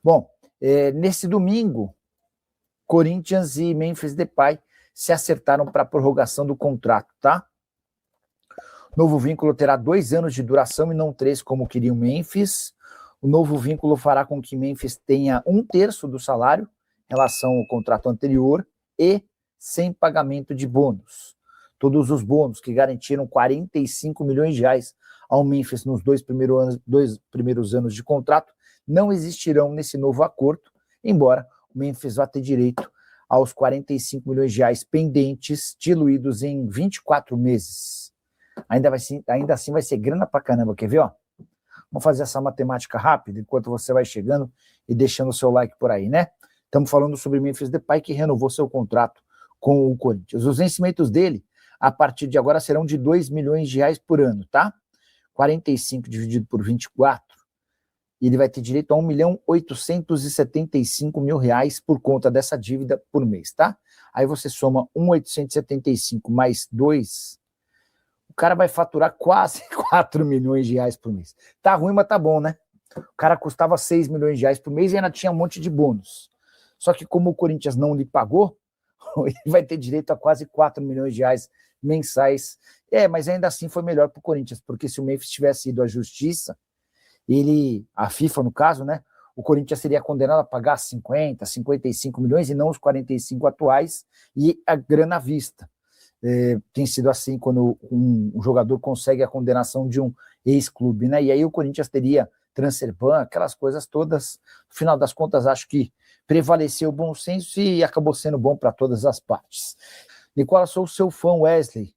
Bom, nesse domingo, Corinthians e Memphis Depay se acertaram para a prorrogação do contrato, tá? Novo vínculo terá 2 anos de duração e não 3, como queria o Memphis. O novo vínculo fará com que Memphis tenha 1/3 do salário em relação ao contrato anterior e sem pagamento de bônus. Todos os bônus que garantiram 45 milhões de reais ao Memphis nos 2 primeiros anos de contrato não existirão nesse novo acordo, embora o Memphis vá ter direito aos 45 milhões de reais pendentes, diluídos em 24 meses. Ainda assim vai ser grana pra caramba, quer ver, ó? Vamos fazer essa matemática rápida, enquanto você vai chegando e deixando o seu like por aí, né? Estamos falando sobre Memphis Depay, que renovou seu contrato com o Corinthians. Os vencimentos dele, a partir de agora, serão de 2 milhões de reais por ano, tá? 45 dividido por 24, e ele vai ter direito a 1.875.000 reais por conta dessa dívida por mês, tá? Aí você soma 1.875 mais 2, o cara vai faturar quase 4 milhões de reais por mês. Tá ruim, mas tá bom, né? O cara custava 6 milhões de reais por mês e ainda tinha um monte de bônus. Só que como o Corinthians não lhe pagou, ele vai ter direito a quase 4 milhões de reais mensais. Mas ainda assim foi melhor para o Corinthians, porque se o Memphis tivesse ido à justiça, a FIFA no caso, né, o Corinthians seria condenado a pagar 50, 55 milhões e não os 45 atuais e a grana à vista. Tem sido assim quando um jogador consegue a condenação de um ex-clube, né? E aí o Corinthians teria transfer ban, aquelas coisas todas. No final das contas, acho que prevaleceu o bom senso e acabou sendo bom para todas as partes. Nicola, sou seu fã, Wesley.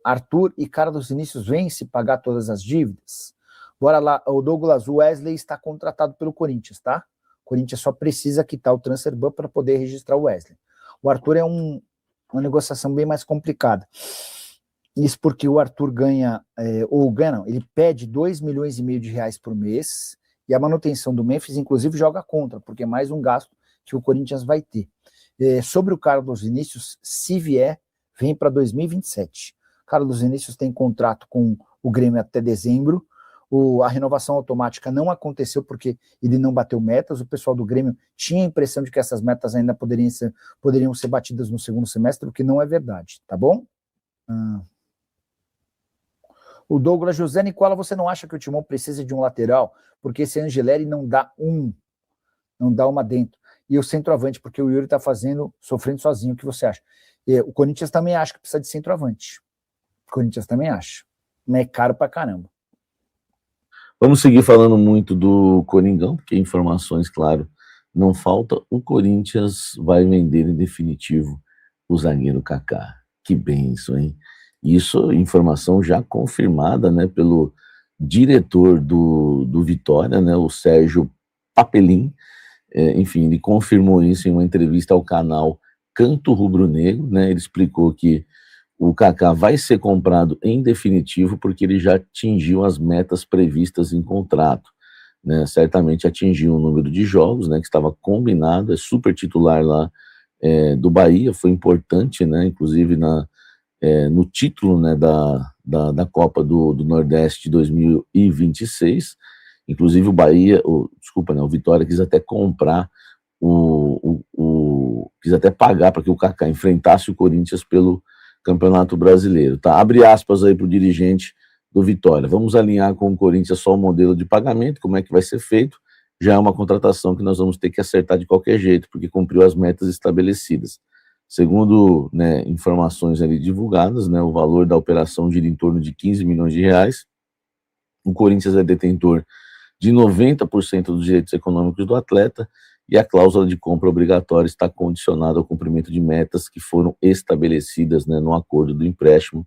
Arthur e Carlos Vinícius vêm se pagar todas as dívidas. Bora lá, o Douglas, o Wesley está contratado pelo Corinthians, tá? O Corinthians só precisa quitar o transfer ban para poder registrar o Wesley. O Arthur é uma negociação bem mais complicada. Isso porque o Arthur ele pede 2 milhões e meio de reais por mês, e a manutenção do Memphis, inclusive, joga contra, porque é mais um gasto que o Corinthians vai ter. Sobre o Carlos Vinícius, se vier, vem para 2027. Carlos Vinícius tem contrato com o Grêmio até dezembro. A renovação automática não aconteceu porque ele não bateu metas. O pessoal do Grêmio tinha a impressão de que essas metas ainda poderiam ser batidas no segundo semestre, o que não é verdade, tá bom? O Douglas José, Nicola, você não acha que o Timão precisa de um lateral? Porque esse Angeleri não dá uma dentro. E o centroavante, porque o Yuri está sofrendo sozinho. O que você acha? O Corinthians também acha que precisa de centroavante. O Corinthians também acha. Mas é caro pra caramba. Vamos seguir falando muito do Coringão, porque informações, claro, não falta. O Corinthians vai vender em definitivo o zagueiro Kaká. Que benção, hein? Isso, informação já confirmada, né, pelo diretor do Vitória, né, o Sérgio Papelin. Enfim, ele confirmou isso em uma entrevista ao canal Canto Rubro Negro, né? Ele explicou que o Kaká vai ser comprado em definitivo porque ele já atingiu as metas previstas em contrato, né? Certamente atingiu o número de jogos, né, que estava combinado, é super titular lá do Bahia, foi importante, né, inclusive no título, né, da Copa do Nordeste de 2026. Inclusive o Vitória quis até comprar, quis até pagar para que o Kaká enfrentasse o Corinthians pelo Campeonato Brasileiro, tá? Abre aspas aí para o dirigente do Vitória. Vamos alinhar com o Corinthians só o modelo de pagamento, como é que vai ser feito. Já é uma contratação que nós vamos ter que acertar de qualquer jeito, porque cumpriu as metas estabelecidas. Segundo, né, informações ali divulgadas, né, o valor da operação gira em torno de 15 milhões de reais. O Corinthians é detentor de 90% dos direitos econômicos do atleta, e a cláusula de compra obrigatória está condicionada ao cumprimento de metas que foram estabelecidas, né, no acordo do empréstimo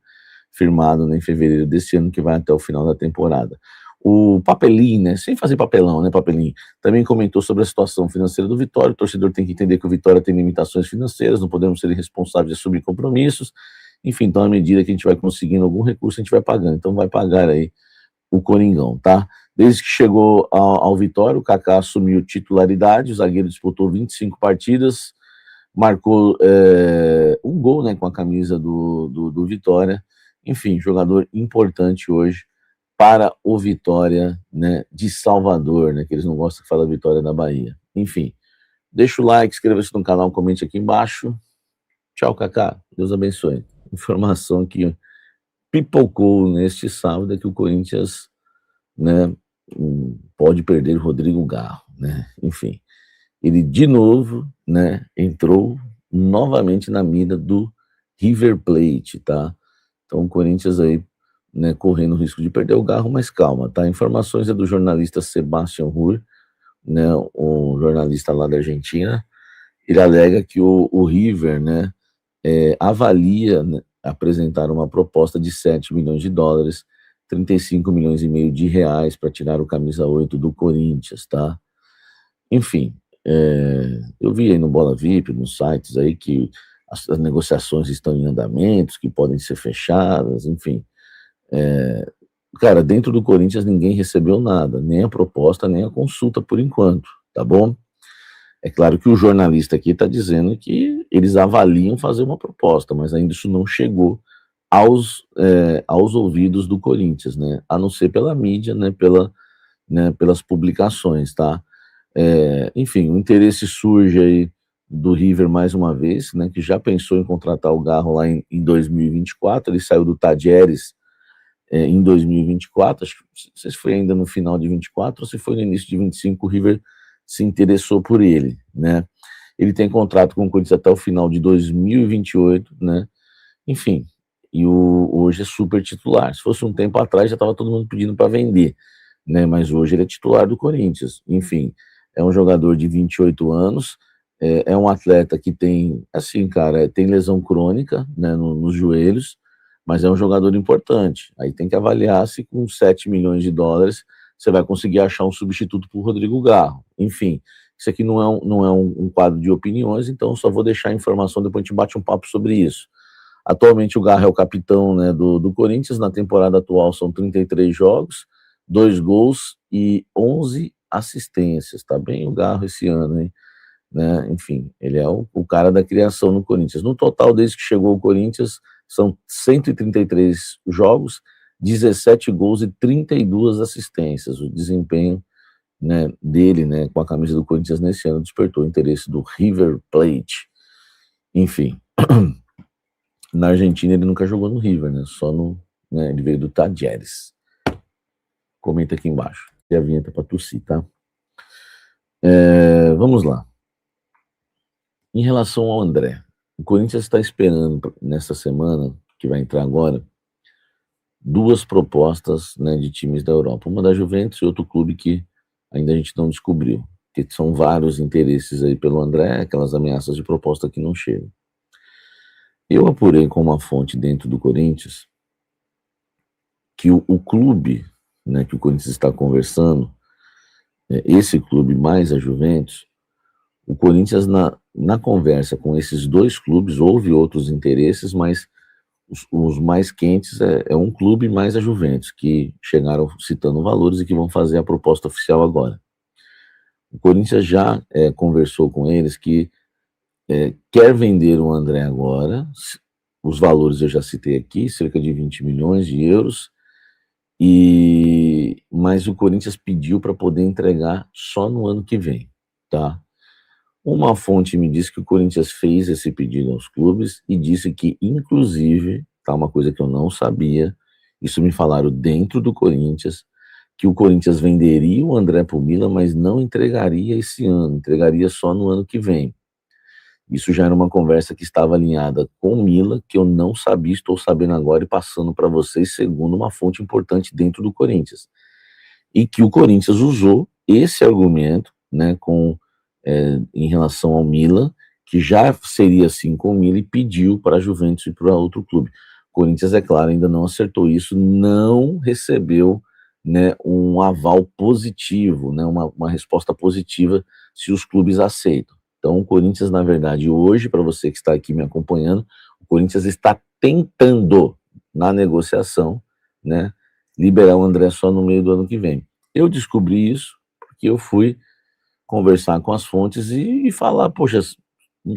firmado, né, em fevereiro deste ano, que vai até o final da temporada. O Papelin, né, sem fazer papelão, né, Papelin, também comentou sobre a situação financeira do Vitória. O torcedor tem que entender que o Vitória tem limitações financeiras, não podemos ser irresponsáveis de assumir compromissos. Enfim, então, à medida que a gente vai conseguindo algum recurso, a gente vai pagando. Então, vai pagar aí o Coringão, tá? Desde que chegou ao Vitória, o Kaká assumiu titularidade, o zagueiro disputou 25 partidas, marcou um gol, né, com a camisa do Vitória. Enfim, jogador importante hoje para o Vitória, né, de Salvador, né, que eles não gostam que fala Vitória da Bahia. Enfim, deixa o like, inscreva-se no canal, comente aqui embaixo. Tchau, Kaká. Deus abençoe. Informação que pipocou neste sábado é que o Corinthians, né, pode perder o Rodrigo Garro, né? Enfim, ele de novo, né, entrou novamente na mira do River Plate, tá? Então o Corinthians aí, né, correndo o risco de perder o Garro, mas calma, tá? Informações é do jornalista Sebastian Hur, né, um jornalista lá da Argentina. Ele alega que o River, né, avalia, né, apresentar uma proposta de 7 milhões de dólares, 35 milhões e meio de reais para tirar o camisa 8 do Corinthians, tá? Enfim, eu vi aí no Bola VIP, nos sites aí, que as negociações estão em andamentos, que podem ser fechadas, enfim. Cara, dentro do Corinthians ninguém recebeu nada, nem a proposta, nem a consulta por enquanto, tá bom? É claro que o jornalista aqui está dizendo que eles avaliam fazer uma proposta, mas ainda isso não chegou aos ouvidos do Corinthians, né? A não ser pela mídia, né? Pelas publicações, tá? Enfim, o interesse surge aí do River mais uma vez, né? Que já pensou em contratar o Garro lá em 2024, ele saiu do Tadieres em 2024, acho que não sei se foi ainda no final de 24 ou se foi no início de 25, o River se interessou por ele, né? Ele tem contrato com o Corinthians até o final de 2028, né? Enfim, e hoje é super titular. Se fosse um tempo atrás, já estava todo mundo pedindo para vender, né? Mas hoje ele é titular do Corinthians. Enfim, é um jogador de 28 anos, é um atleta que tem, assim, cara, tem lesão crônica, né, nos joelhos, mas é um jogador importante. Aí tem que avaliar se com 7 milhões de dólares você vai conseguir achar um substituto para o Rodrigo Garro. Enfim, isso aqui não é um quadro de opiniões, então só vou deixar a informação, depois a gente bate um papo sobre isso. Atualmente o Garro é o capitão, né, do Corinthians, na temporada atual são 33 jogos, 2 gols e 11 assistências, tá bem o Garro esse ano, hein? Né? Enfim, ele é o cara da criação no Corinthians. No total, desde que chegou ao Corinthians, são 133 jogos, 17 gols e 32 assistências. O desempenho, né, dele, né, com a camisa do Corinthians nesse ano despertou o interesse do River Plate. Enfim, na Argentina ele nunca jogou no River, né, né, ele veio do Tadieres. Comenta aqui embaixo. E a vinheta para tossir, tá? Vamos lá. Em relação ao André, o Corinthians está esperando nessa semana, que vai entrar agora, 2 propostas, né, de times da Europa. Uma da Juventus e outro clube que ainda a gente não descobriu. Que são vários interesses aí pelo André, aquelas ameaças de proposta que não chegam. Eu apurei com uma fonte dentro do Corinthians que o clube, né, que o Corinthians está conversando, esse clube mais a Juventus, o Corinthians na conversa com esses 2 clubes, houve outros interesses, mas os mais quentes é um clube mais a Juventus, que chegaram citando valores e que vão fazer a proposta oficial agora. O Corinthians já conversou com eles que quer vender o André agora, os valores eu já citei aqui, cerca de 20 milhões de euros, mas o Corinthians pediu para poder entregar só no ano que vem, tá? Uma fonte me disse que o Corinthians fez esse pedido aos clubes e disse que, inclusive, tá, uma coisa que eu não sabia, isso me falaram dentro do Corinthians, que o Corinthians venderia o André pro Milan, mas não entregaria esse ano, entregaria só no ano que vem. Isso já era uma conversa que estava alinhada com o Milan, que eu não sabia, estou sabendo agora e passando para vocês, segundo uma fonte importante dentro do Corinthians. E que o Corinthians usou esse argumento, né, em relação ao Milan, que já seria assim com o Milan, e pediu para a Juventus e para outro clube. O Corinthians, é claro, ainda não acertou isso, não recebeu, né, um aval positivo, né, uma resposta positiva se os clubes aceitam. Então o Corinthians, na verdade, hoje, para você que está aqui me acompanhando, o Corinthians está tentando, na negociação, né, liberar o André só no meio do ano que vem. Eu descobri isso porque eu fui conversar com as fontes e falar, poxa,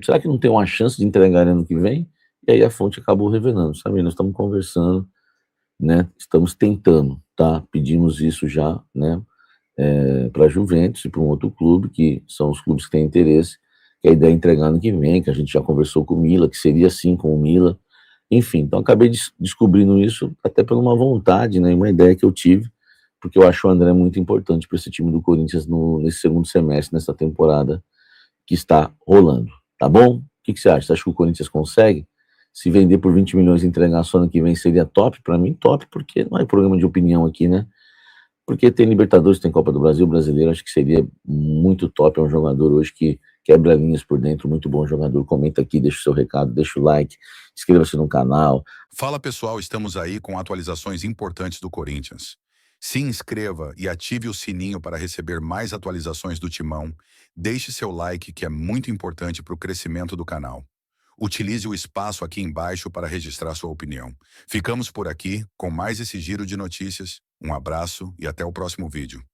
será que não tem uma chance de entregar ano que vem? E aí a fonte acabou revelando, sabe? Nós estamos conversando né? Estamos tentando, tá? Pedimos isso já, né? Para a Juventus e para um outro clube, que são os clubes que têm interesse, que a ideia é entregar ano que vem, que a gente já conversou com o Mila, que seria assim com o Mila. Enfim, então acabei descobrindo isso até por uma vontade, né? Uma ideia que eu tive, porque eu acho o André muito importante para esse time do Corinthians nesse segundo semestre, nessa temporada que está rolando. Tá bom? O que você acha? Você acha que o Corinthians consegue? Se vender por 20 milhões e entregar só ano que vem seria top? Para mim, top, porque não é programa de opinião aqui, né? Porque tem Libertadores, tem Copa do Brasil, brasileiro, acho que seria muito top. É um jogador hoje que quebra linhas por dentro, muito bom jogador. Comenta aqui, deixa o seu recado, deixa o like, inscreva-se no canal. Fala pessoal, estamos aí com atualizações importantes do Corinthians. Se inscreva e ative o sininho para receber mais atualizações do Timão. Deixe seu like, que é muito importante para o crescimento do canal. Utilize o espaço aqui embaixo para registrar sua opinião. Ficamos por aqui com mais esse giro de notícias. Um abraço e até o próximo vídeo.